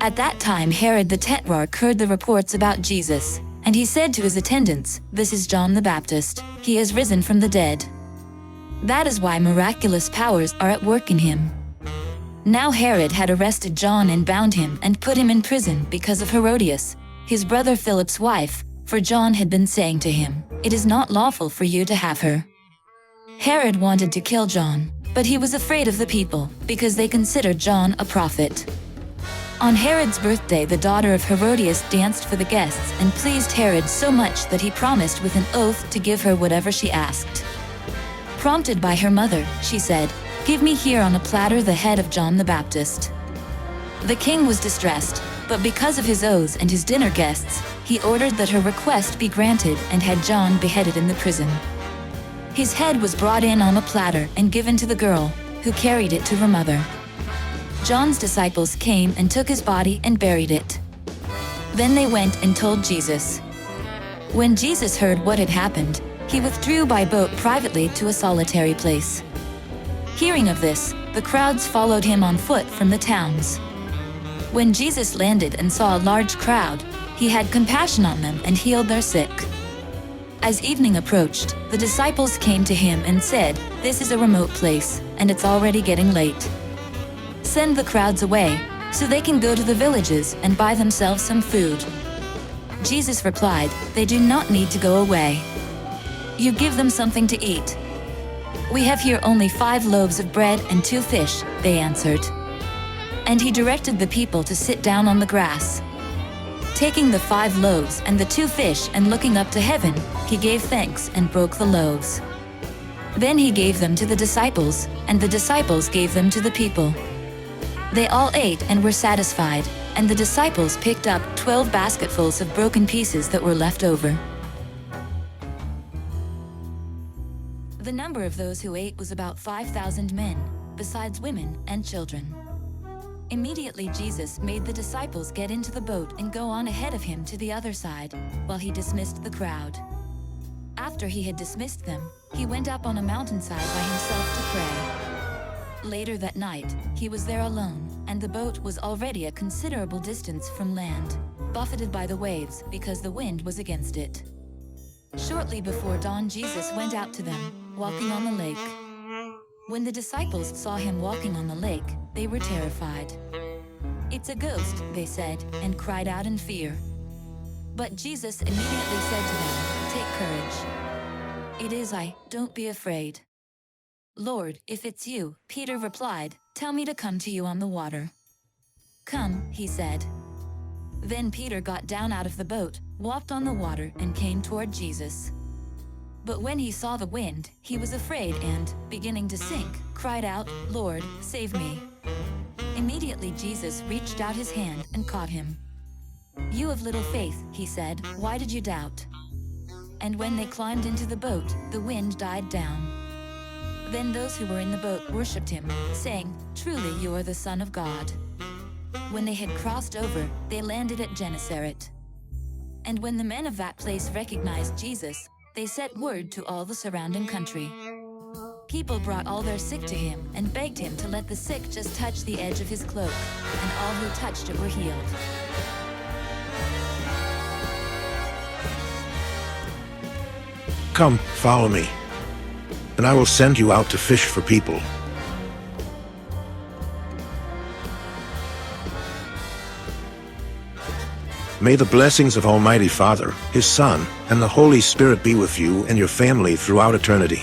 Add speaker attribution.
Speaker 1: At that time Herod the Tetrarch heard the reports about Jesus, and he said to his attendants, "This is John the Baptist. He has risen from the dead. That is why miraculous powers are at work in him." Now Herod had arrested John and bound him and put him in prison because of Herodias, his brother Philip's wife, for John had been saying to him, "It is not lawful for you to have her." Herod wanted to kill John, but he was afraid of the people, because they considered John a prophet. On Herod's birthday, the daughter of Herodias danced for the guests and pleased Herod so much that he promised with an oath to give her whatever she asked. Prompted by her mother, she said, "Give me here on a platter the head of John the Baptist." The king was distressed, but because of his oaths and his dinner guests, he ordered that her request be granted and had John beheaded in the prison. His head was brought in on a platter and given to the girl, who carried it to her mother. John's disciples came and took his body and buried it. Then they went and told Jesus. When Jesus heard what had happened, he withdrew by boat privately to a solitary place. Hearing of this, the crowds followed him on foot from the towns. When Jesus landed and saw a large crowd, he had compassion on them and healed their sick. As evening approached, the disciples came to him and said, "This is a remote place, and it's already getting late. Send the crowds away, so they can go to the villages and buy themselves some food." Jesus replied, "They do not need to go away. You give them something to eat." "We have here only 5 loaves of bread and 2 fish," they answered. And he directed the people to sit down on the grass. Taking the 5 loaves and the 2 fish and looking up to heaven, he gave thanks and broke the loaves. Then he gave them to the disciples, and the disciples gave them to the people. They all ate and were satisfied, and the disciples picked up 12 basketfuls of broken pieces that were left over. The number of those who ate was about 5,000 men, besides women and children. Immediately Jesus made the disciples get into the boat and go on ahead of him to the other side, while he dismissed the crowd. After he had dismissed them, he went up on a mountainside by himself to pray. Later that night, he was there alone, and the boat was already a considerable distance from land, buffeted by the waves because the wind was against it. Shortly before dawn, Jesus went out to them, walking on the lake. When the disciples saw him walking on the lake, they were terrified. "It's a ghost," they said, and cried out in fear. But Jesus immediately said to them, "Take courage. It is I, don't be afraid." "Lord, if it's you," Peter replied, "tell me to come to you on the water." "Come," he said. Then Peter got down out of the boat, walked on the water, and came toward Jesus. But when he saw the wind, he was afraid and, beginning to sink, cried out, "Lord, save me." Immediately Jesus reached out his hand and caught him. "You of little faith," he said, "why did you doubt?" And when they climbed into the boat, the wind died down. Then those who were in the boat worshipped him, saying, "Truly you are the Son of God." When they had crossed over, they landed at Gennesaret. And when the men of that place recognized Jesus, they sent word to all the surrounding country. People brought all their sick to him and begged him to let the sick just touch the edge of his cloak, and all who touched it were healed.
Speaker 2: "Come, follow me, and I will send you out to fish for people." May the blessings of Almighty Father, His Son, and the Holy Spirit be with you and your family throughout eternity.